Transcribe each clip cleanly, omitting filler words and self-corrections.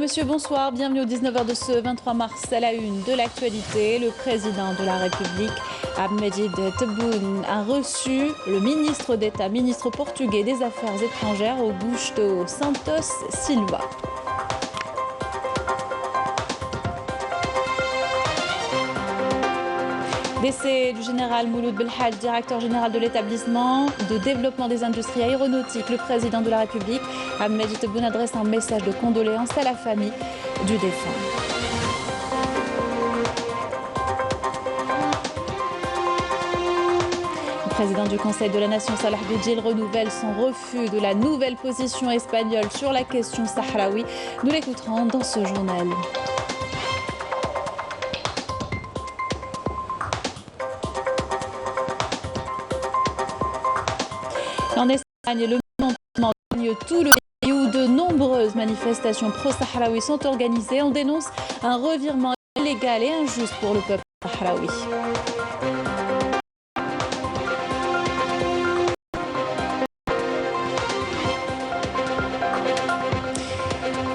Mesdames, Messieurs, bonsoir. Bienvenue au 19h de ce 23 mars à la une de l'actualité. Le président de la République, Abdelmajid Tebboune, a reçu le ministre d'État, ministre portugais des Affaires étrangères, Augusto Santos Silva. Décès du général Mouloud Belhadj, directeur général de l'établissement de développement des industries aéronautiques. Le président de la République, Abdelmajid Tebboune, adresse un message de condoléances à la famille du défunt. Le président du Conseil de la Nation, Salah Boudjil, renouvelle son refus de la nouvelle position espagnole sur la question sahraoui. Nous l'écouterons dans ce journal. En Espagne, le mouvement gagne tout le pays où de nombreuses manifestations pro-sahraouis sont organisées. On dénonce un revirement illégal et injuste pour le peuple sahraoui.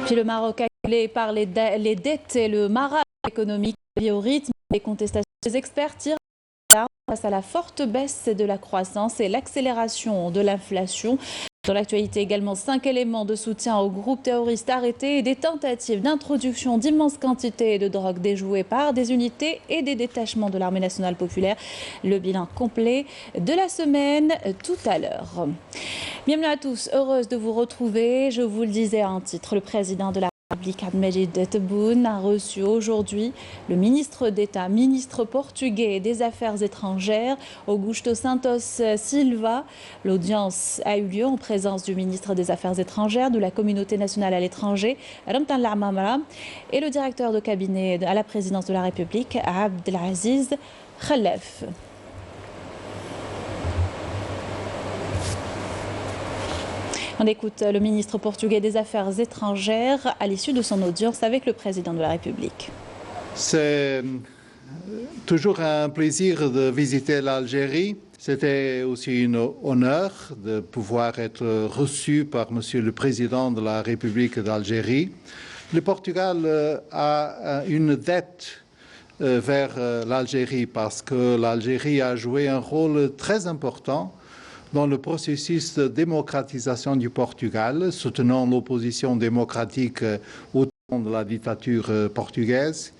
Puis le Maroc acculé par les dettes et le marasme économique lié au rythme des contestations. Les experts tirent face à la forte baisse de la croissance et l'accélération de l'inflation. Dans l'actualité également, 5 éléments de soutien au groupe terroriste arrêté et des tentatives d'introduction d'immenses quantités de drogue déjouées par des unités et des détachements de l'armée nationale populaire. Le bilan complet de la semaine tout à l'heure. Bienvenue à tous, heureuse de vous retrouver. Je vous le disais en titre, le président de la République, Abdelmajid Tebboune, a reçu aujourd'hui le ministre d'État, ministre portugais des Affaires étrangères, Augusto Santos Silva. L'audience a eu lieu en présence du ministre des Affaires étrangères, de la communauté nationale à l'étranger, Ramtan Lamamra, et le directeur de cabinet à la présidence de la République, Abdelaziz Khalef. On écoute le ministre portugais des Affaires étrangères à l'issue de son audience avec le président de la République. C'est toujours un plaisir de visiter l'Algérie. C'était aussi un honneur de pouvoir être reçu par Monsieur le Président de la République d'Algérie. Le Portugal a une dette vers l'Algérie parce que l'Algérie a joué un rôle très important dans le processus de démocratisation du Portugal, soutenant l'opposition démocratique au temps de la dictature portugaise.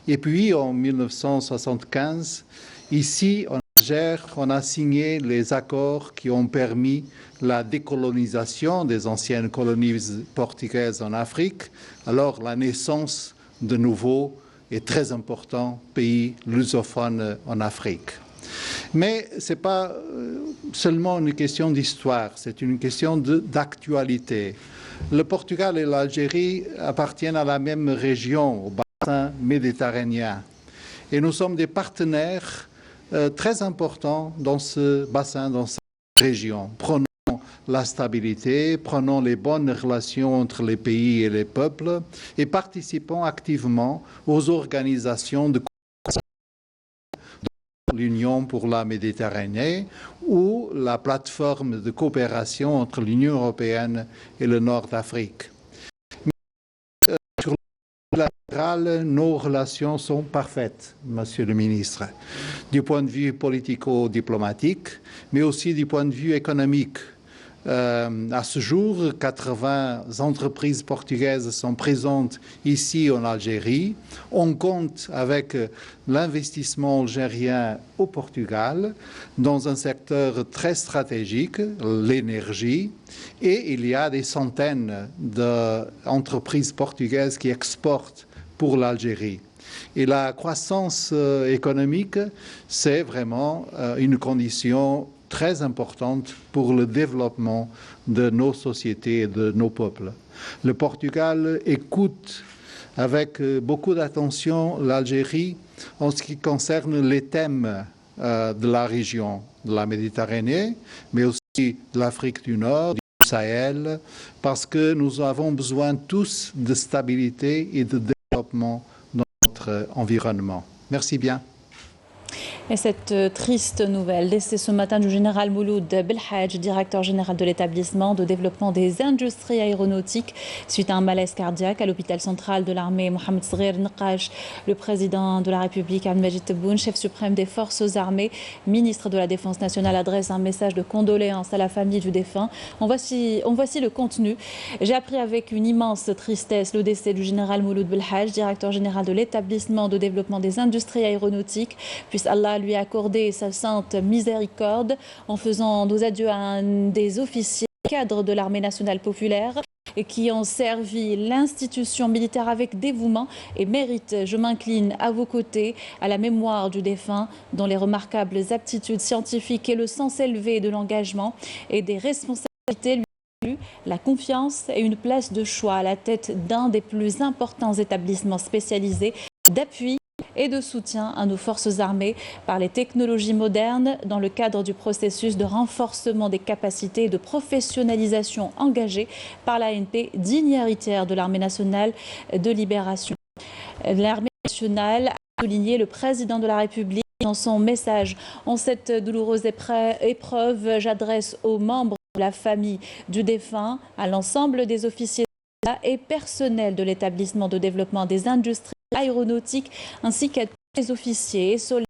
Et puis, en 1975, ici, en Alger, on a signé les accords qui ont permis la décolonisation des anciennes colonies portugaises en Afrique. Alors, la naissance de nouveaux et très importants pays lusophones en Afrique. Mais ce n'est pas seulement une question d'histoire, c'est une question d'actualité. Le Portugal et l'Algérie appartiennent à la même région, au bassin méditerranéen. Et nous sommes des partenaires très importants dans ce bassin, dans cette région. Prenons la stabilité, prenons les bonnes relations entre les pays et les peuples et participons activement aux organisations de l'Union pour la Méditerranée ou la plateforme de coopération entre l'Union européenne et le Nord d'Afrique. Sur le plan latéral, nos relations sont parfaites, Monsieur le ministre, du point de vue politico-diplomatique, mais aussi du point de vue économique. À ce jour, 80 entreprises portugaises sont présentes ici en Algérie. On compte avec l'investissement algérien au Portugal dans un secteur très stratégique, l'énergie, et il y a des centaines d'entreprises portugaises qui exportent pour l'Algérie. Et la croissance économique, c'est vraiment une condition très importante pour le développement de nos sociétés et de nos peuples. Le Portugal écoute avec beaucoup d'attention l'Algérie en ce qui concerne les thèmes de la région de la Méditerranée, mais aussi de l'Afrique du Nord, du Sahel, parce que nous avons besoin tous de stabilité et de développement dans notre environnement. Merci bien. Et cette triste nouvelle, décès ce matin du général Mouloud Belhadj, directeur général de l'établissement de développement des industries aéronautiques, suite à un malaise cardiaque à l'hôpital central de l'armée. Mohamed Sghir Nqash, le président de la République, Abdelmajid Tebboune, chef suprême des forces armées, ministre de la Défense nationale, adresse un message de condoléances à la famille du défunt. En voici le contenu. J'ai appris avec une immense tristesse le décès du général Mouloud Belhadj, directeur général de l'établissement de développement des industries aéronautiques. Puisse Allah lui accorder sa sainte miséricorde en faisant nos adieux à un des officiers cadres de l'armée nationale populaire et qui ont servi l'institution militaire avec dévouement et mérite. Je m'incline à vos côtés à la mémoire du défunt dont les remarquables aptitudes scientifiques et le sens élevé de l'engagement et des responsabilités lui ont valu la confiance et une place de choix à la tête d'un des plus importants établissements spécialisés d'appui et de soutien à nos forces armées par les technologies modernes dans le cadre du processus de renforcement des capacités et de professionnalisation engagé par l'ANP, digne héritière de l'Armée nationale de libération. L'Armée nationale a souligné le président de la République dans son message. En cette douloureuse épreuve, j'adresse aux membres de la famille du défunt, à l'ensemble des officiers et personnels de l'établissement de développement des industries aéronautiques ainsi qu'à tous les officiers et soldats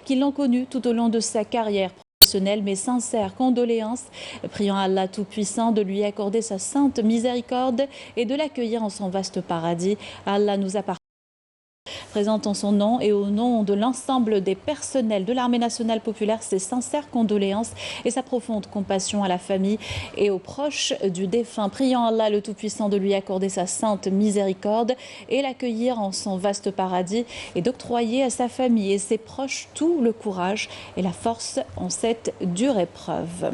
qui l'ont connu tout au long de sa carrière professionnelle, mes sincères condoléances, priant Allah Tout-Puissant de lui accorder sa sainte miséricorde et de l'accueillir en son vaste paradis. Allah nous appartient. Présente en son nom et au nom de l'ensemble des personnels de l'Armée nationale populaire ses sincères condoléances et sa profonde compassion à la famille et aux proches du défunt, priant Allah le Tout-Puissant de lui accorder sa sainte miséricorde et l'accueillir en son vaste paradis et d'octroyer à sa famille et ses proches tout le courage et la force en cette dure épreuve.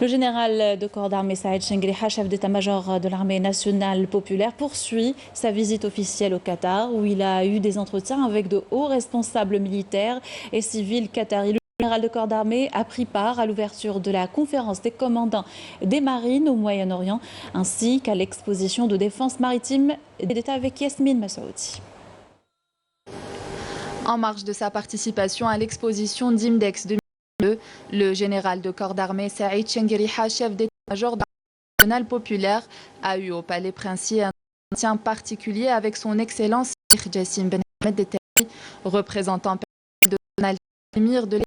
Le général de corps d'armée Saïd Chengriha, chef d'état-major de l'armée nationale populaire, poursuit sa visite officielle au Qatar où il a eu des entretiens avec de hauts responsables militaires et civils qataris. Le général de corps d'armée a pris part à l'ouverture de la conférence des commandants des marines au Moyen-Orient ainsi qu'à l'exposition de défense maritime d'État avec Yasmine Massaoudi. En marge de sa participation à l'exposition d'Imdex 2022, le général de corps d'armée Saïd Chengriha, chef d'état-major de l'armée nationale populaire, a eu au palais princier un entretien particulier avec son excellence Jassim Ben Ahmed Detari, représentant de Donald Émir de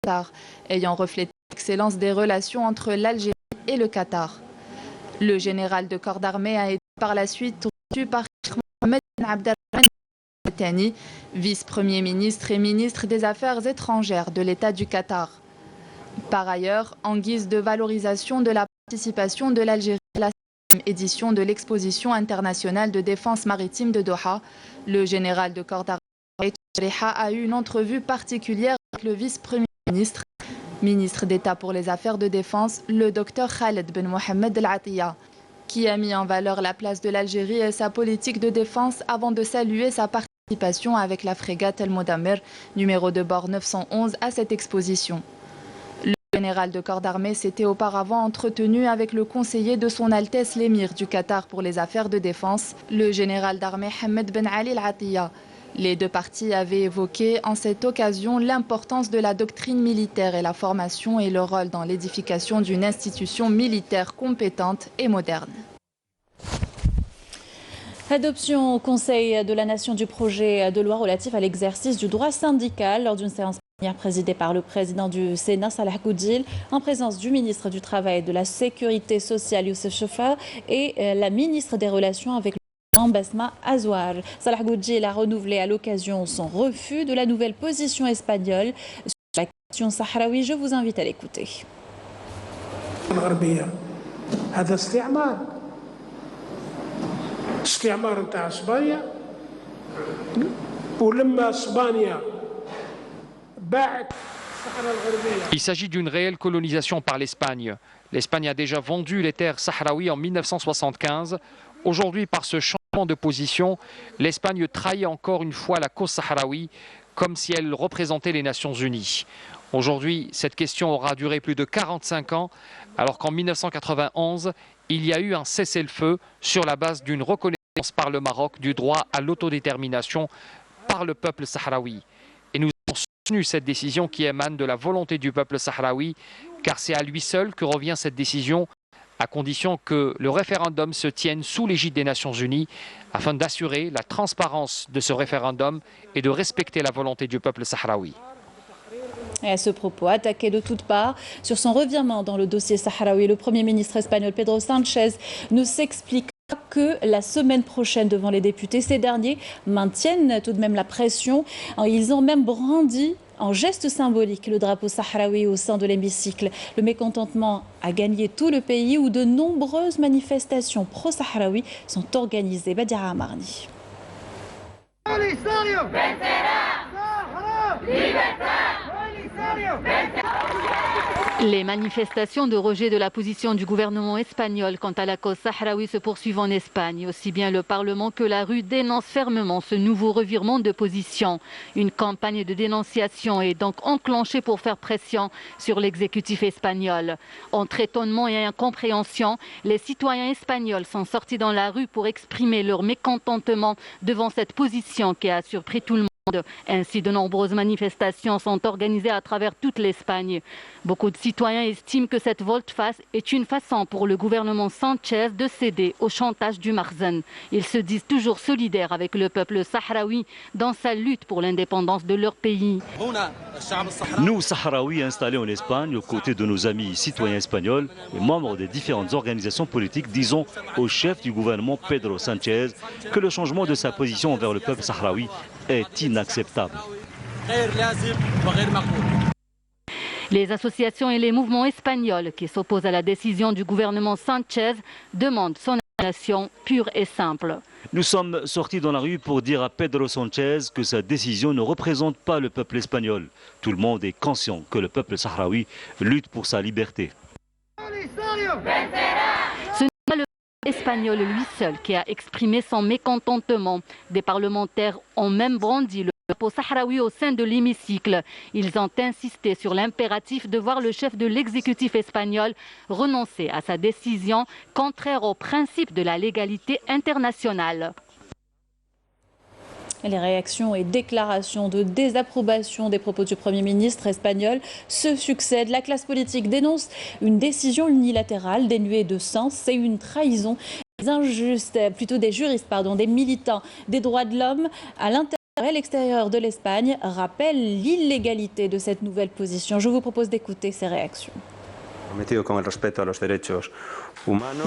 Qatar, ayant reflété l'excellence des relations entre l'Algérie et le Qatar. Le général de corps d'armée a été par la suite reçu par Mohamed Ben Abdelrahman Thani, vice-premier ministre et ministre des Affaires étrangères de l'État du Qatar. Par ailleurs, en guise de valorisation de la participation de l'Algérie à la 7e édition de l'exposition internationale de défense maritime de Doha, le général de corps d'armée a eu une entrevue particulière avec le vice-premier ministre, ministre d'État pour les Affaires de défense, le docteur Khaled Ben Mohamed El Atiya, qui a mis en valeur la place de l'Algérie et sa politique de défense avant de saluer sa participation avec la frégate El Modamer, numéro de bord 911, à cette exposition. Le général de corps d'armée s'était auparavant entretenu avec le conseiller de son Altesse l'émir du Qatar pour les affaires de défense, le général d'armée Hamed Ben Ali El Atiya. Les deux parties avaient évoqué en cette occasion l'importance de la doctrine militaire et la formation et le rôle dans l'édification d'une institution militaire compétente et moderne. Adoption au Conseil de la Nation du projet de loi relatif à l'exercice du droit syndical lors d'une séance plénière présidée par le président du Sénat, Salah Goudjil, en présence du ministre du Travail et de la Sécurité sociale, Youssef Chauffeur, et la ministre des Relations avec le président, Basma Azouar. Salah Goudjil a renouvelé à l'occasion son refus de la nouvelle position espagnole sur la question sahraoui. Je vous invite à l'écouter. استعمار نتاع اسبانيا ولما اسبانيا باعت الصحراء الغربيه. Il s'agit d'une réelle colonisation par l'Espagne. L'Espagne a déjà vendu les terres sahraouies en 1975. Aujourd'hui, par ce changement de position, l'Espagne trahit encore une fois la cause sahraoui, comme si elle représentait les Nations Unies. Aujourd'hui, cette question aura duré plus de 45 ans, alors qu'en 1991, il y a eu un cessez-le-feu sur la base d'une reconnaissance par le Maroc du droit à l'autodétermination par le peuple sahraoui. Et nous avons cette décision qui émane de la volonté du peuple sahraoui, car c'est à lui seul que revient cette décision, à condition que le référendum se tienne sous l'égide des Nations Unies, afin d'assurer la transparence de ce référendum et de respecter la volonté du peuple sahraoui. Et à ce propos, attaqué de toutes parts sur son revirement dans le dossier sahraoui, le Premier ministre espagnol Pedro Sánchez ne s'explique que la semaine prochaine devant les députés. Ces derniers maintiennent tout de même la pression. Ils ont même brandi en geste symbolique le drapeau sahraoui au sein de l'hémicycle. Le mécontentement a gagné tout le pays où de nombreuses manifestations pro-sahraoui sont organisées. Badia Amarni. Les manifestations de rejet de la position du gouvernement espagnol quant à la cause sahraoui se poursuivent en Espagne. Aussi bien le Parlement que la rue dénoncent fermement ce nouveau revirement de position. Une campagne de dénonciation est donc enclenchée pour faire pression sur l'exécutif espagnol. Entre étonnement et incompréhension, les citoyens espagnols sont sortis dans la rue pour exprimer leur mécontentement devant cette position qui a surpris tout le monde. Ainsi, de nombreuses manifestations sont organisées à travers toute l'Espagne. Beaucoup de citoyens estiment que cette volte-face est une façon pour le gouvernement Sánchez de céder au chantage du Marzen. Ils se disent toujours solidaires avec le peuple sahraoui dans sa lutte pour l'indépendance de leur pays. Nous, Sahraouis installés en Espagne, aux côtés de nos amis citoyens espagnols et membres des différentes organisations politiques, disons au chef du gouvernement Pedro Sánchez que le changement de sa position envers le peuple sahraoui est inacceptable. Les associations et les mouvements espagnols qui s'opposent à la décision du gouvernement Sánchez demandent son annulation pure et simple. Nous sommes sortis dans la rue pour dire à Pedro Sánchez que sa décision ne représente pas le peuple espagnol. Tout le monde est conscient que le peuple sahraoui lutte pour sa liberté. Ce n'est pas le peuple espagnol lui seul qui a exprimé son mécontentement. Des parlementaires ont même brandi le drapeau sahraoui au sein de l'hémicycle. Ils ont insisté sur l'impératif de voir le chef de l'exécutif espagnol renoncer à sa décision contraire au principe de la légalité internationale. Les réactions et déclarations de désapprobation des propos du Premier ministre espagnol se succèdent. La classe politique dénonce une décision unilatérale dénuée de sens et une trahison des juristes, des militants des droits de l'homme à l'intérieur et à l'extérieur de l'Espagne rappellent l'illégalité de cette nouvelle position. Je vous propose d'écouter ces réactions.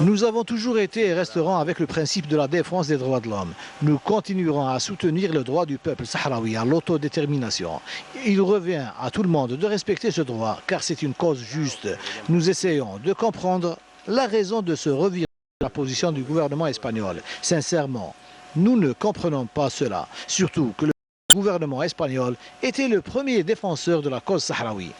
Nous avons toujours été et resterons avec le principe de la défense des droits de l'homme. Nous continuerons à soutenir le droit du peuple sahraoui à l'autodétermination. Il revient à tout le monde de respecter ce droit car c'est une cause juste. Nous essayons de comprendre la raison de ce revirement de la position du gouvernement espagnol. Sincèrement, nous ne comprenons pas cela, surtout que le gouvernement espagnol était le premier défenseur de la cause sahraoui.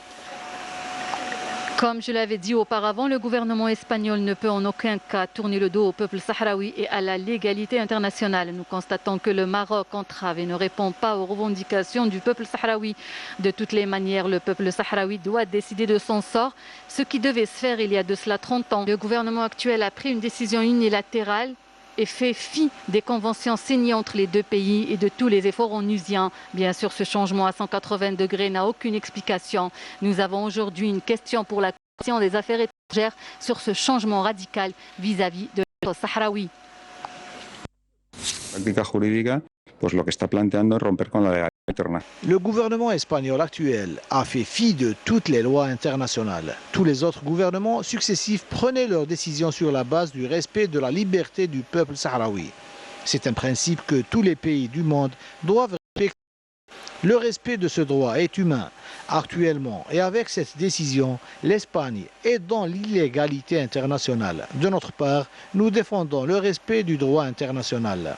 Comme je l'avais dit auparavant, le gouvernement espagnol ne peut en aucun cas tourner le dos au peuple sahraoui et à la légalité internationale. Nous constatons que le Maroc entrave et ne répond pas aux revendications du peuple sahraoui. De toutes les manières, le peuple sahraoui doit décider de son sort, ce qui devait se faire il y a de cela 30 ans. Le gouvernement actuel a pris une décision unilatérale et fait fi des conventions signées entre les deux pays et de tous les efforts onusiens. Bien sûr, ce changement à 180 degrés n'a aucune explication. Nous avons aujourd'hui une question pour la Commission des Affaires étrangères sur ce changement radical vis-à-vis de la cause sahraoui. Le gouvernement espagnol actuel a fait fi de toutes les lois internationales. Tous les autres gouvernements successifs prenaient leurs décisions sur la base du respect de la liberté du peuple sahraoui. C'est un principe que tous les pays du monde doivent respecter. Le respect de ce droit est humain. Actuellement, et avec cette décision, l'Espagne est dans l'illégalité internationale. De notre part, nous défendons le respect du droit international.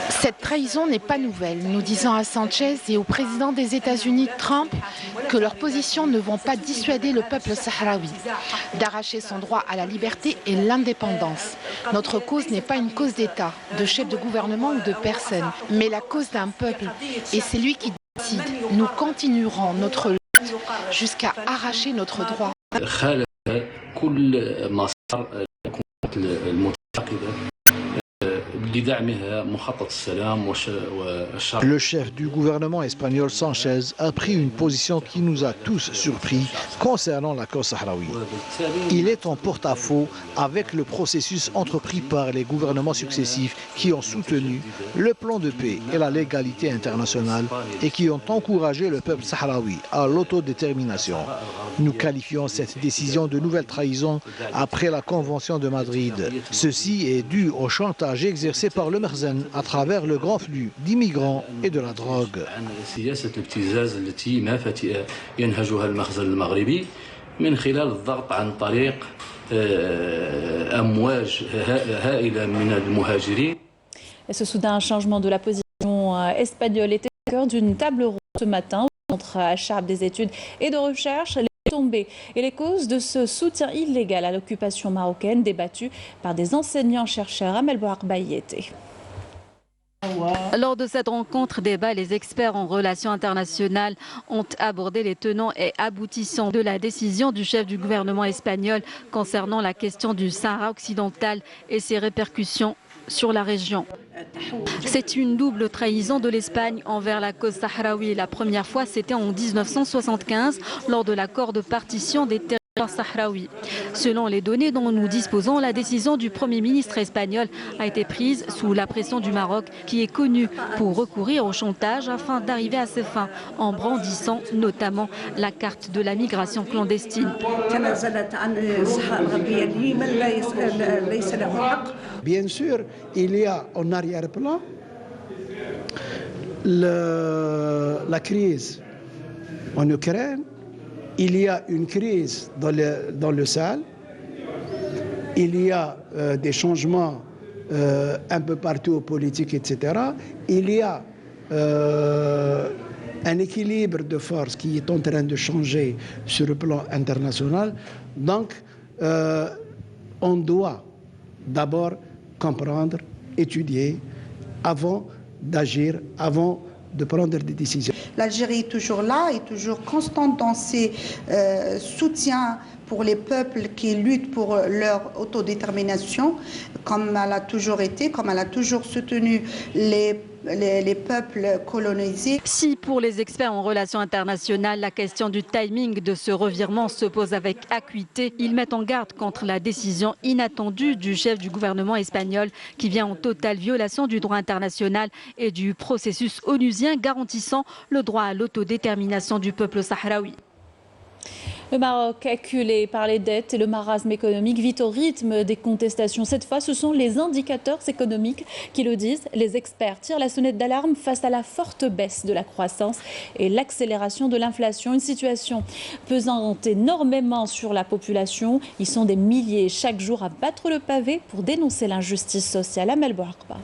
Cette trahison n'est pas nouvelle. Nous disons à Sánchez et au président des États-Unis, Trump, que leurs positions ne vont pas dissuader le peuple sahraoui d'arracher son droit à la liberté et l'indépendance. Notre cause n'est pas une cause d'État, de chef de gouvernement ou de personne, mais la cause d'un peuple. Et c'est lui qui décide. Nous continuerons notre lutte jusqu'à arracher notre droit. Le chef du gouvernement espagnol Sanchez a pris une position qui nous a tous surpris concernant l'accord sahraoui. Il est en porte-à-faux avec le processus entrepris par les gouvernements successifs qui ont soutenu le plan de paix et la légalité internationale et qui ont encouragé le peuple sahraoui à l'autodétermination. Nous qualifions cette décision de nouvelle trahison après la Convention de Madrid. Ceci est dû au chantage exercé par le Makhzen à travers le grand flux d'immigrants et de la drogue. Et ce soudain changement de la position espagnole était au cœur d'une table ronde ce matin entre Charb des études et de recherche. Les tombées et les causes de ce soutien illégal à l'occupation marocaine débattues par des enseignants-chercheurs. Amel Bouarba y était. Lors de cette rencontre débat, les experts en relations internationales ont abordé les tenants et aboutissants de la décision du chef du gouvernement espagnol concernant la question du Sahara occidental et ses répercussions sur la région. C'est une double trahison de l'Espagne envers la cause sahraoui. La première fois, c'était en 1975 lors de l'accord de partition des territoires sahraouis. Selon les données dont nous disposons, la décision du Premier ministre espagnol a été prise sous la pression du Maroc, qui est connu pour recourir au chantage afin d'arriver à ses fins, en brandissant notamment la carte de la migration clandestine. Bien sûr, il y a en arrière-plan la crise en Ukraine. Il y a une crise dans le Sahel, il y a des changements un peu partout politiques, etc. Il y a un équilibre de force qui est en train de changer sur le plan international. Donc, on doit d'abord comprendre, étudier, avant d'agir, avant de prendre des décisions. L'Algérie est toujours là, est toujours constante dans ses soutiens pour les peuples qui luttent pour leur autodétermination, comme elle a toujours été, comme elle a toujours soutenu les peuples colonisés. Si pour les experts en relations internationales, la question du timing de ce revirement se pose avec acuité, ils mettent en garde contre la décision inattendue du chef du gouvernement espagnol qui vient en totale violation du droit international et du processus onusien garantissant le droit à l'autodétermination du peuple sahraoui. Le Maroc, acculé par les dettes et le marasme économique, vit au rythme des contestations. Cette fois, ce sont les indicateurs économiques qui le disent. Les experts tirent la sonnette d'alarme face à la forte baisse de la croissance et l'accélération de l'inflation. Une situation pesant énormément sur la population. Ils sont des milliers chaque jour à battre le pavé pour dénoncer l'injustice sociale. Amel Bouarba.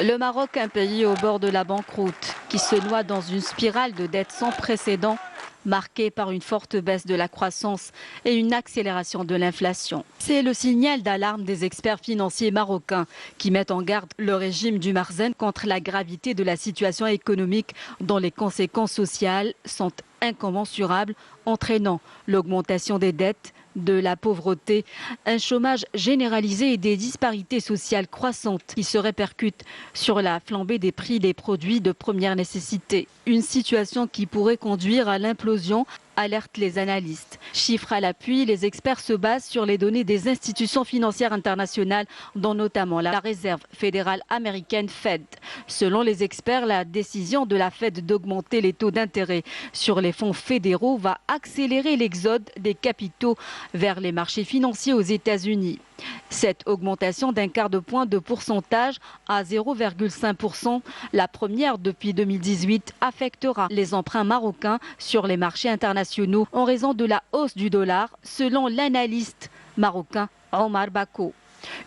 Le Maroc, un pays au bord de la banqueroute, qui se noie dans une spirale de dettes sans précédent, marquée par une forte baisse de la croissance et une accélération de l'inflation. C'est le signal d'alarme des experts financiers marocains qui mettent en garde le régime du Makhzen contre la gravité de la situation économique dont les conséquences sociales sont incommensurables, entraînant l'augmentation des dettes, de la pauvreté, un chômage généralisé et des disparités sociales croissantes qui se répercutent sur la flambée des prix des produits de première nécessité. Une situation qui pourrait conduire à l'implosion, alertent les analystes. Chiffres à l'appui, les experts se basent sur les données des institutions financières internationales, dont notamment la Réserve fédérale américaine Fed. Selon les experts, la décision de la Fed d'augmenter les taux d'intérêt sur les fonds fédéraux va accélérer l'exode des capitaux vers les marchés financiers aux États-Unis. Cette augmentation d'un quart de point de pourcentage à 0,5%, la première depuis 2018, affectera les emprunts marocains sur les marchés internationaux en raison de la hausse du dollar, selon l'analyste marocain Omar Bako.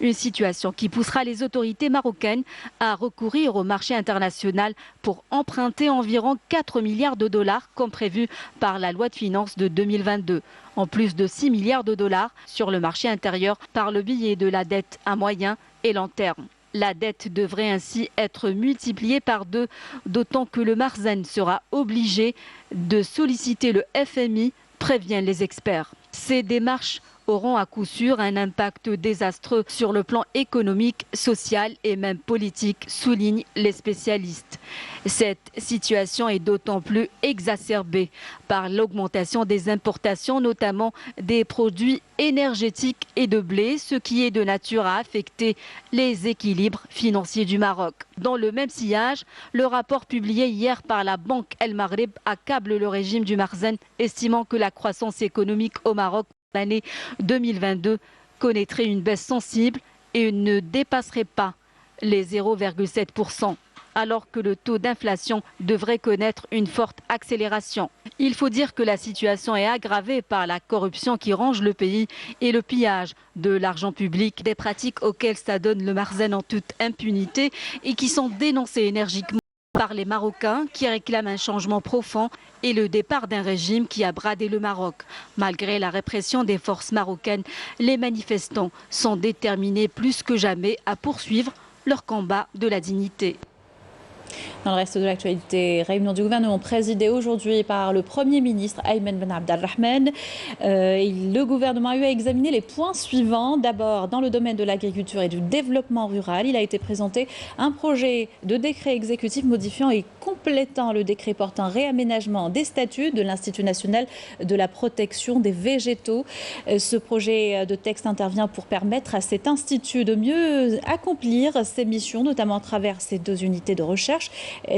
Une situation qui poussera les autorités marocaines à recourir au marché international pour emprunter environ 4 milliards de dollars comme prévu par la loi de finances de 2022. En plus de 6 milliards de dollars sur le marché intérieur par le biais de la dette à moyen et long terme. La dette devrait ainsi être multipliée par 2, d'autant que le Makhzen sera obligé de solliciter le FMI, préviennent les experts. Ces démarches auront à coup sûr un impact désastreux sur le plan économique, social et même politique, soulignent les spécialistes. Cette situation est d'autant plus exacerbée par l'augmentation des importations, notamment des produits énergétiques et de blé, ce qui est de nature à affecter les équilibres financiers du Maroc. Dans le même sillage, le rapport publié hier par la Banque El Maghreb accable le régime du Makhzen, estimant que la croissance économique au Maroc pour l'année 2022 connaîtrait une baisse sensible et ne dépasserait pas les 0,7%. alors que le taux d'inflation devrait connaître une forte accélération. Il faut dire que la situation est aggravée par la corruption qui ronge le pays et le pillage de l'argent public, des pratiques auxquelles s'adonne le Makhzen en toute impunité et qui sont dénoncées énergiquement par les Marocains qui réclament un changement profond et le départ d'un régime qui a bradé le Maroc. Malgré la répression des forces marocaines, les manifestants sont déterminés plus que jamais à poursuivre leur combat de la dignité. Dans le reste de l'actualité, réunion du gouvernement présidée aujourd'hui par le Premier ministre Ayman Ben Abdelrahman. Le gouvernement a eu à examiner les points suivants. D'abord, dans le domaine de l'agriculture et du développement rural, il a été présenté un projet de décret exécutif modifiant et complétant le décret portant réaménagement des statuts de l'Institut national de la protection des végétaux. Ce projet de texte intervient pour permettre à cet institut de mieux accomplir ses missions, notamment à travers ses 2 unités de recherche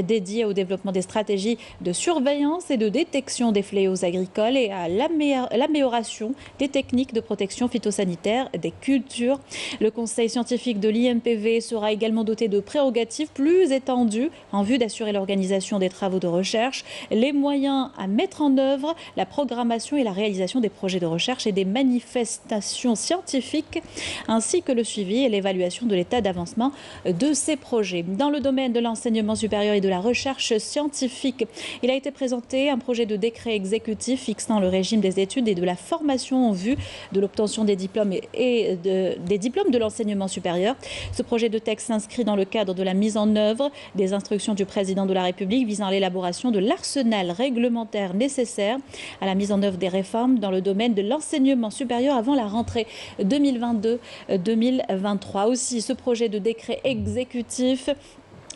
dédiées au développement des stratégies de surveillance et de détection des fléaux agricoles et à l'amélioration des techniques de protection phytosanitaire des cultures. Le conseil scientifique de l'INPV sera également doté de prérogatives plus étendues en vue d'assurer l'organisation des travaux de recherche, les moyens à mettre en œuvre, la programmation et la réalisation des projets de recherche et des manifestations scientifiques, ainsi que le suivi et l'évaluation de l'état d'avancement de ces projets. Dans le domaine de l'enseignement supérieur et de la recherche scientifique, il a été présenté un projet de décret exécutif fixant le régime des études et de la formation en vue de l'obtention des diplômes des diplômes de l'enseignement supérieur. Ce projet de texte s'inscrit dans le cadre de la mise en œuvre des instructions du président de la République visant à l'élaboration de l'arsenal réglementaire nécessaire à la mise en œuvre des réformes dans le domaine de l'enseignement supérieur avant la rentrée 2022-2023. Aussi, ce projet de décret exécutif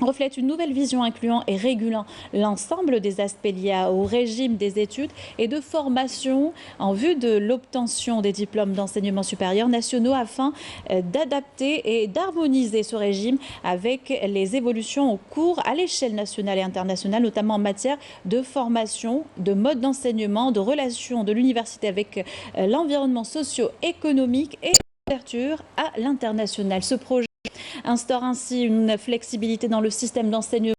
reflète une nouvelle vision incluant et régulant l'ensemble des aspects liés au régime des études et de formation en vue de l'obtention des diplômes d'enseignement supérieur nationaux afin d'adapter et d'harmoniser ce régime avec les évolutions en cours à l'échelle nationale et internationale, notamment en matière de formation, de mode d'enseignement, de relations de l'université avec l'environnement socio-économique et d'ouverture à l'international. Ce projet instaure ainsi une flexibilité dans le système d'enseignement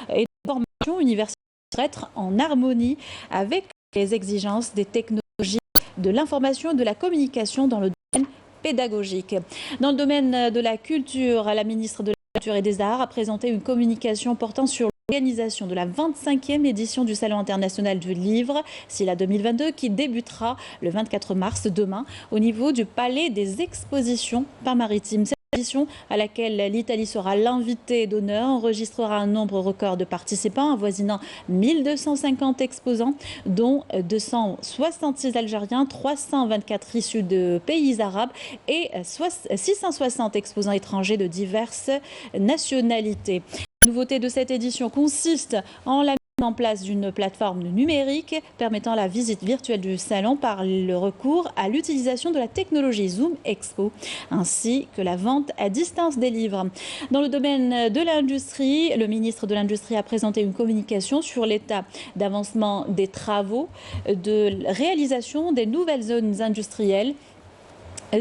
et de formation universitaire pour être en harmonie avec les exigences des technologies de l'information et de la communication dans le domaine pédagogique. Dans le domaine de la culture, la ministre de la Culture et des Arts a présenté une communication portant sur l'organisation de la 25e édition du Salon international du livre, SILA 2022, qui débutera le 24 mars, demain, au niveau du Palais des Expositions Paris-Maritime. Édition à laquelle l'Italie sera l'invité d'honneur enregistrera un nombre record de participants avoisinant 1250 exposants, dont 266 Algériens, 324 issus de pays arabes et 660 exposants étrangers de diverses nationalités. La nouveauté de cette édition consiste en la mise en place d'une plateforme numérique permettant la visite virtuelle du salon par le recours à l'utilisation de la technologie Zoom Expo, ainsi que la vente à distance des livres. Dans le domaine de l'industrie, le ministre de l'Industrie a présenté une communication sur l'état d'avancement des travaux de réalisation des nouvelles zones industrielles.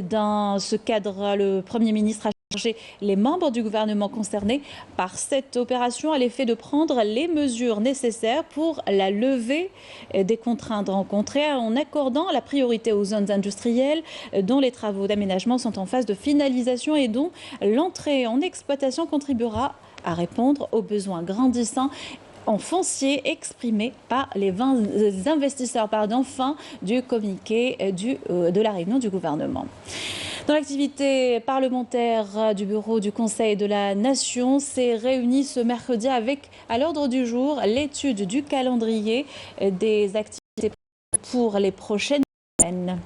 Dans ce cadre, le Premier ministre a chargé les membres du gouvernement concernés par cette opération à l'effet de prendre les mesures nécessaires pour la levée des contraintes rencontrées en accordant la priorité aux zones industrielles dont les travaux d'aménagement sont en phase de finalisation et dont l'entrée en exploitation contribuera à répondre aux besoins grandissants en foncier exprimé par les 20 investisseurs fin du communiqué de la réunion du gouvernement. Dans l'activité parlementaire du bureau du Conseil de la Nation s'est réuni ce mercredi avec à l'ordre du jour l'étude du calendrier des activités pour les prochaines semaines.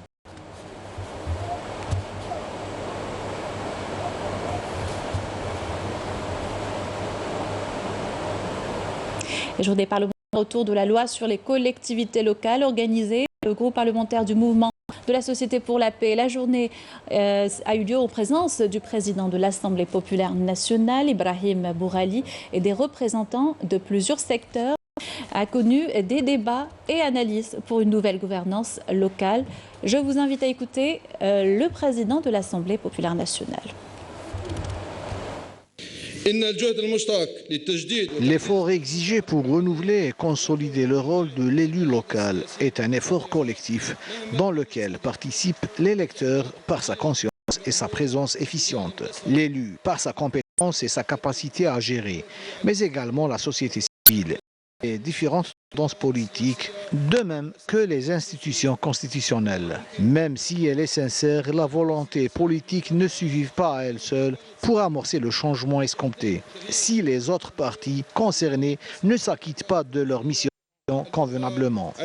Les journées parlementaires autour de la loi sur les collectivités locales organisées par le groupe parlementaire du mouvement de la Société pour la paix. La journée a eu lieu en présence du président de l'Assemblée populaire nationale, Ibrahim Bourali, et des représentants de plusieurs secteurs, a connu des débats et analyses pour une nouvelle gouvernance locale. Je vous invite à écouter le président de l'Assemblée populaire nationale. L'effort exigé pour renouveler et consolider le rôle de l'élu local est un effort collectif dans lequel participent l'électeur par sa conscience et sa présence efficiente, l'élu par sa compétence et sa capacité à gérer, mais également la société civile et différentes tendances politiques, de même que les institutions constitutionnelles. Même si elle est sincère, la volonté politique ne suffit pas à elle seule pour amorcer le changement escompté, si les autres partis concernés ne s'acquittent pas de leur mission convenablement.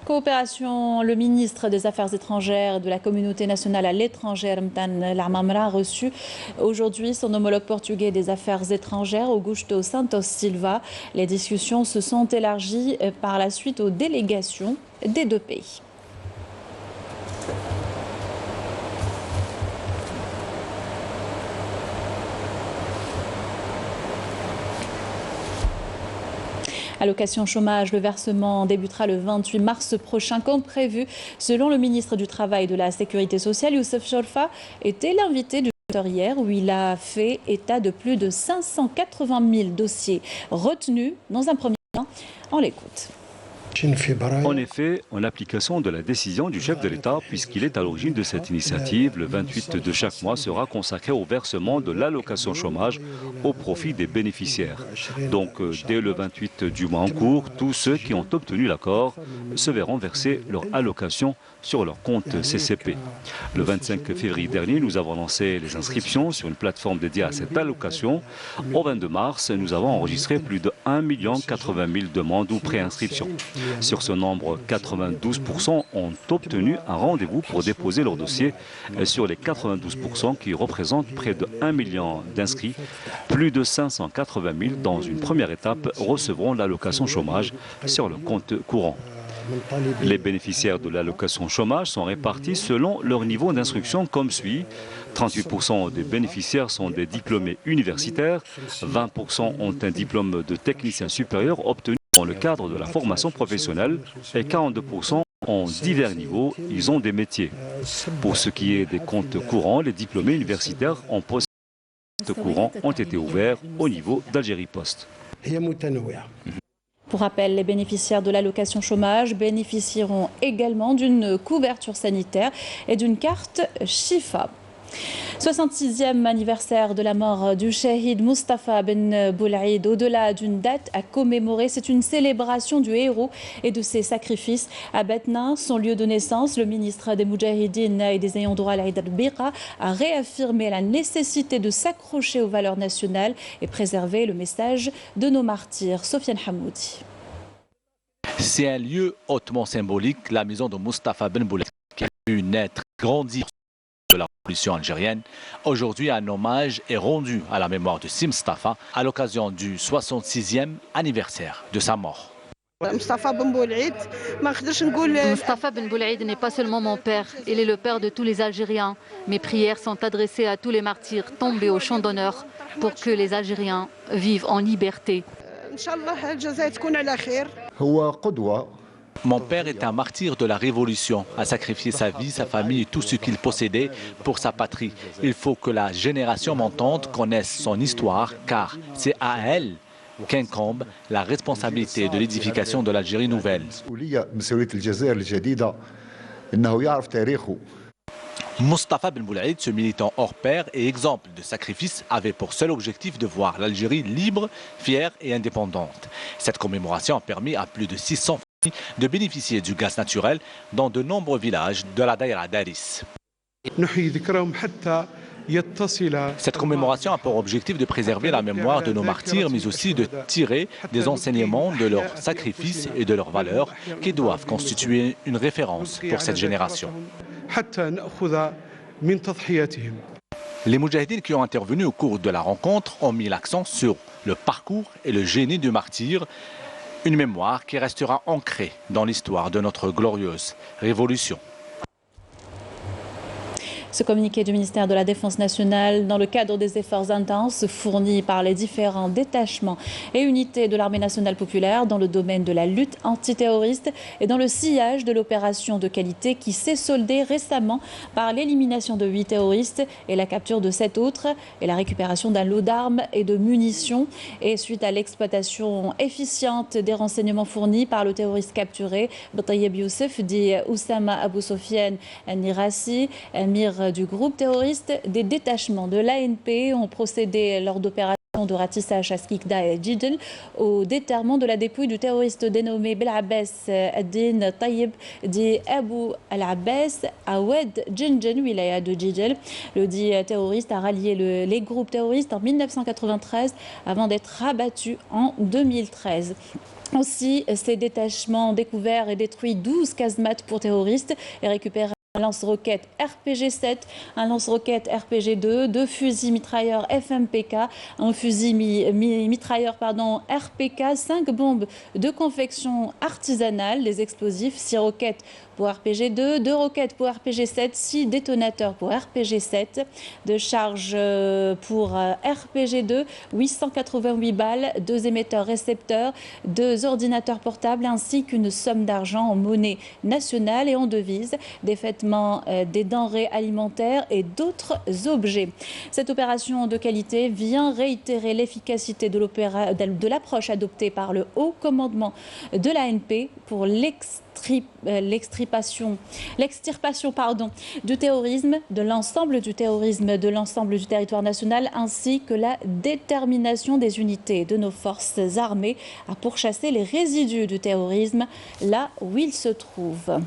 Coopération, le ministre des Affaires étrangères de la communauté nationale à l'étranger, Mtan Lamamra, a reçu aujourd'hui son homologue portugais des Affaires étrangères, Augusto Santos Silva. Les discussions se sont élargies par la suite aux délégations des deux pays. Allocation chômage, le versement débutera le 28 mars prochain comme prévu. Selon le ministre du Travail et de la Sécurité sociale, Youssef Chorfa était l'invité du secteur hier où il a fait état de plus de 580 000 dossiers retenus. Dans un premier temps, on l'écoute. En effet, en application de la décision du chef de l'État, puisqu'il est à l'origine de cette initiative, le 28 de chaque mois sera consacré au versement de l'allocation chômage au profit des bénéficiaires. Donc, dès le 28 du mois en cours, tous ceux qui ont obtenu l'accord se verront verser leur allocation sur leur compte CCP. Le 25 février dernier, nous avons lancé les inscriptions sur une plateforme dédiée à cette allocation. Au 22 mars, nous avons enregistré plus de 1 80 000 demandes ou préinscriptions. Sur ce nombre, 92% ont obtenu un rendez-vous pour déposer leur dossier. Sur les 92% qui représentent près de 1 million d'inscrits, plus de 580 000 dans une première étape recevront l'allocation chômage sur le compte courant. Les bénéficiaires de l'allocation chômage sont répartis selon leur niveau d'instruction comme suit. 38% des bénéficiaires sont des diplômés universitaires, 20% ont un diplôme de technicien supérieur obtenu dans le cadre de la formation professionnelle et 42% ont divers niveaux, ils ont des métiers. Pour ce qui est des comptes courants, les diplômés universitaires en poste courant ont été ouverts au niveau d'Algérie Post. Pour rappel, les bénéficiaires de l'allocation chômage bénéficieront également d'une couverture sanitaire et d'une carte Chifa. 66e anniversaire de la mort du Shahid Mustafa Ben Boulaïd. Au-delà d'une date à commémorer, c'est une célébration du héros et de ses sacrifices. À Batna, son lieu de naissance, le ministre des Moudjahidines et des ayants droit, Aïd al-Bira, a réaffirmé la nécessité de s'accrocher aux valeurs nationales et préserver le message de nos martyrs. Sofiane Hamoudi. C'est un lieu hautement symbolique, la maison de Mustafa Ben Boulaïd, qui a pu naître, grandir de la révolution algérienne. Aujourd'hui, un hommage est rendu à la mémoire de Si Mustafa à l'occasion du 66e anniversaire de sa mort. Mustafa Ben Boulaïd n'est pas seulement mon père, il est le père de tous les Algériens. Mes prières sont adressées à tous les martyrs tombés au champ d'honneur pour que les Algériens vivent en liberté. Mon père est un martyr de la Révolution, a sacrifié sa vie, sa famille et tout ce qu'il possédait pour sa patrie. Il faut que la génération montante connaisse son histoire, car c'est à elle qu'incombe la responsabilité de l'édification de l'Algérie nouvelle. Mustafa Ben Boulaïd, ce militant hors pair et exemple de sacrifice, avait pour seul objectif de voir l'Algérie libre, fière et indépendante. Cette commémoration a permis à plus de 600 familles de bénéficier du gaz naturel dans de nombreux villages de la Daïra d'Aris. Cette commémoration a pour objectif de préserver la mémoire de nos martyrs, mais aussi de tirer des enseignements de leurs sacrifices et de leurs valeurs qui doivent constituer une référence pour cette génération. Les Moudjahidines qui ont intervenu au cours de la rencontre ont mis l'accent sur le parcours et le génie du martyr. Une mémoire qui restera ancrée dans l'histoire de notre glorieuse révolution. Ce communiqué du ministère de la Défense nationale dans le cadre des efforts intenses fournis par les différents détachements et unités de l'armée nationale populaire dans le domaine de la lutte antiterroriste et dans le sillage de l'opération de qualité qui s'est soldée récemment par l'élimination de 8 terroristes et la capture de 7 autres et la récupération d'un lot d'armes et de munitions. Et suite à l'exploitation efficiente des renseignements fournis par le terroriste capturé, Batayyeb Youssef, dit Oussama Abou Sofiane Nirassi, émir du groupe terroriste, des détachements de l'ANP ont procédé lors d'opérations de ratissage à Skikda et Djidjel au déterrement de la dépouille du terroriste dénommé Belabbès Ad-Din Tayyib dit Abou Al-Abbas à Oued Djinjen, wilaya de Djidjel. Le dit terroriste a rallié les groupes terroristes en 1993 avant d'être rabattu en 2013. Aussi, ces détachements ont découvert et détruit 12 casemates pour terroristes et récupéré un lance-roquette RPG-7, un lance-roquette RPG-2, 2 fusils mitrailleurs FMPK, un fusil mitrailleur RPK, 5 bombes de confection artisanale, les explosifs, 6 roquettes pour RPG-2, 2 roquettes pour RPG-7, 6 détonateurs pour RPG-7, de charge pour RPG-2, 888 balles, 2 émetteurs-récepteurs, 2 ordinateurs portables ainsi qu'une somme d'argent en monnaie nationale et en devise, des vêtements, des denrées alimentaires et d'autres objets. Cette opération de qualité vient réitérer l'efficacité de l'approche adoptée par le haut commandement de l'ANP pour l'extirpation du terrorisme, de l'ensemble du territoire national, ainsi que la détermination des unités de nos forces armées à pourchasser les résidus du terrorisme là où ils se trouvent.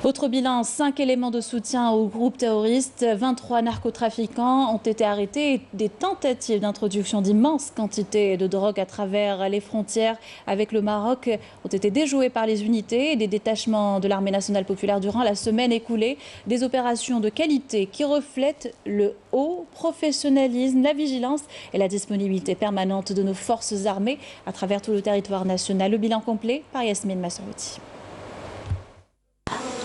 Autre bilan, 5 éléments de soutien au groupe terroriste, 23 narcotrafiquants ont été arrêtés et des tentatives d'introduction d'immenses quantités de drogue à travers les frontières avec le Maroc ont été déjouées par les unités et des détachements de l'armée nationale populaire durant la semaine écoulée. Des opérations de qualité qui reflètent le haut professionnalisme, la vigilance et la disponibilité permanente de nos forces armées à travers tout le territoire national. Le bilan complet par Yasmine Massaouti.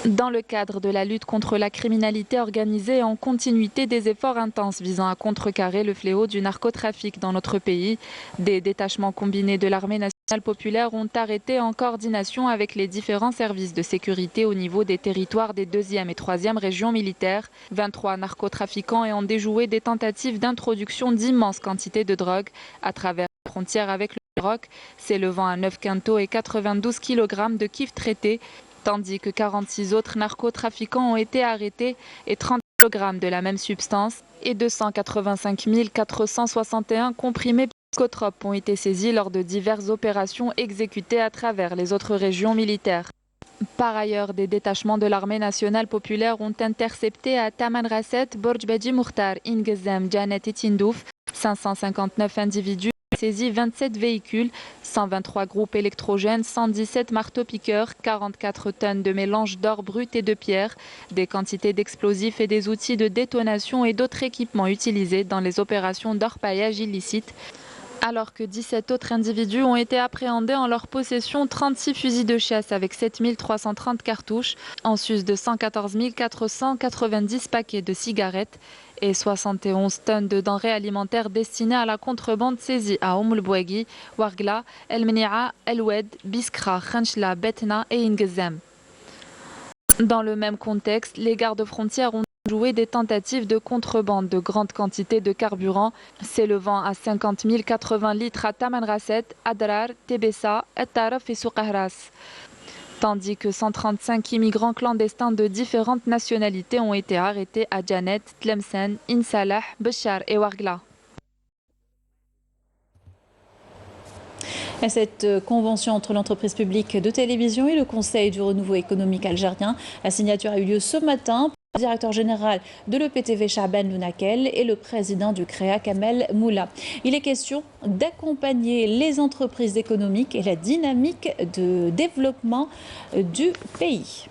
Dans le cadre de la lutte contre la criminalité organisée et en continuité des efforts intenses visant à contrecarrer le fléau du narcotrafic dans notre pays, des détachements combinés de l'armée nationale populaire ont arrêté en coordination avec les différents services de sécurité au niveau des territoires des 2e et 3e régions militaires 23 narcotrafiquants et ont déjoué des tentatives d'introduction d'immenses quantités de drogue à travers la frontière avec le Maroc, s'élevant à 9 quintaux et 92 kg de kif traités, tandis que 46 autres narcotrafiquants ont été arrêtés et 30 kg de la même substance et 285 461 comprimés psychotropes ont été saisis lors de diverses opérations exécutées à travers les autres régions militaires. Par ailleurs, des détachements de l'armée nationale populaire ont intercepté à Tamanrasset, Borj-Beji Mukhtar, Ingezem, Janet et Tindouf 559 individus, saisi 27 véhicules, 123 groupes électrogènes, 117 marteaux-piqueurs, 44 tonnes de mélange d'or brut et de pierre, des quantités d'explosifs et des outils de détonation et d'autres équipements utilisés dans les opérations d'orpaillage illicite. Alors que 17 autres individus ont été appréhendés en leur possession 36 fusils de chasse avec 7 330 cartouches, en sus de 114 490 paquets de cigarettes et 71 tonnes de denrées alimentaires destinées à la contrebande saisies à Oum el-Bouaghi, Ouargla, El Menia, El Oued, Biskra, Khanchla, Betna et Ingezem. Dans le même contexte, les gardes-frontières ont joué des tentatives de contrebande de grandes quantités de carburant s'élevant à 50 080 litres à Tamanrasset, Adrar, Tebessa, Taraf et Souqahras. Tandis que 135 immigrants clandestins de différentes nationalités ont été arrêtés à Janet, Tlemcen, Insalah, Béchar et Ouargla. Et cette convention entre l'entreprise publique de télévision et le Conseil du renouveau économique algérien, la signature a eu lieu ce matin. Le directeur général de l'EPTV Chaban Lounakel et le président du CREA Kamel Moula. Il est question d'accompagner les entreprises économiques et la dynamique de développement du pays.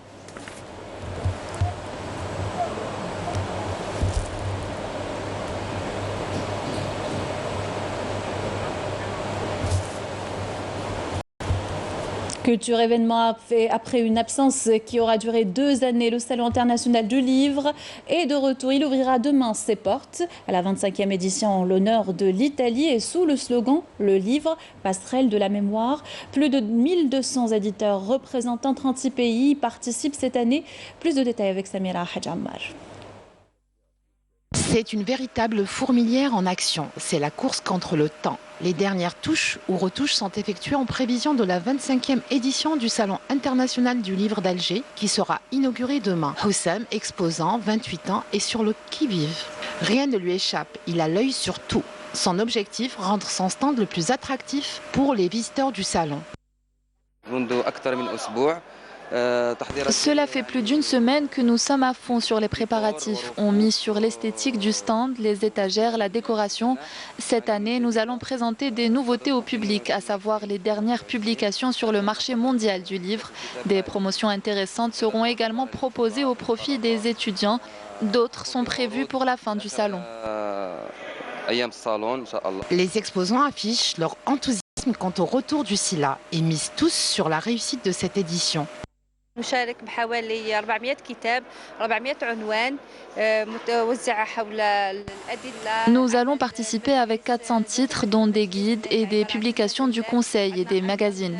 Culture événement après une absence qui aura duré 2 années, le Salon international du livre est de retour. Il ouvrira demain ses portes à la 25e édition en l'honneur de l'Italie et sous le slogan « Le livre, passerelle de la mémoire ». Plus de 1200 éditeurs représentant 36 pays participent cette année. Plus de détails avec Samira Hadjammar. C'est une véritable fourmilière en action. C'est la course contre le temps. Les dernières touches ou retouches sont effectuées en prévision de la 25e édition du Salon international du livre d'Alger qui sera inauguré demain. Houssam, exposant, 28 ans, est sur le qui-vive. Rien ne lui échappe, il a l'œil sur tout. Son objectif, rendre son stand le plus attractif pour les visiteurs du salon. Cela fait plus d'une semaine que nous sommes à fond sur les préparatifs. On mise sur l'esthétique du stand, les étagères, la décoration. Cette année, nous allons présenter des nouveautés au public, à savoir les dernières publications sur le marché mondial du livre. Des promotions intéressantes seront également proposées au profit des étudiants. D'autres sont prévues pour la fin du salon. Les exposants affichent leur enthousiasme quant au retour du SILA et misent tous sur la réussite de cette édition. Nous allons participer avec 400 titres, dont des guides et des publications du Conseil et des magazines.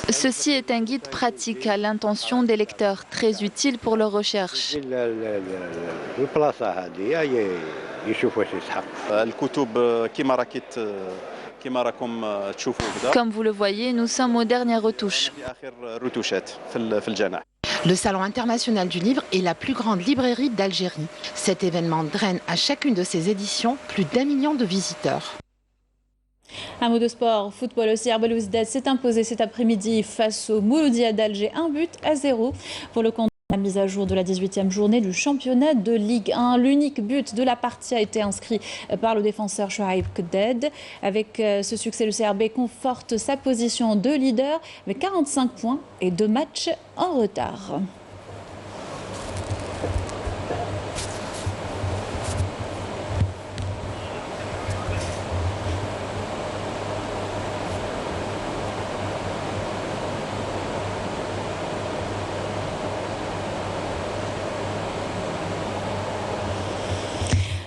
Ceci est un guide pratique à l'intention des lecteurs, très utile pour leur recherche. Comme vous le voyez, nous sommes aux dernières retouches. Le Salon international du livre est la plus grande librairie d'Algérie. Cet événement draine à chacune de ses éditions plus d'1 million de visiteurs. Un mot de sport, football aussi. Herbal Ouizdad s'est imposé cet après-midi face au Mouloudia d'Alger, 1-0 pour le compte de la mise à jour de la 18e journée du championnat de Ligue 1. L'unique but de la partie a été inscrit par le défenseur Chouaib Kded. Avec ce succès, le CRB conforte sa position de leader avec 45 points et 2 matchs en retard.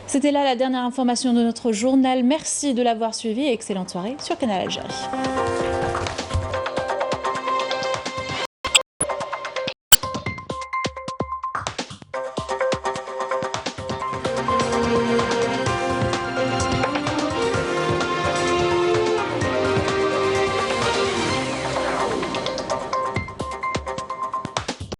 C'était là la dernière information de notre journal. Merci de l'avoir suivi et excellente soirée sur Canal Algérie.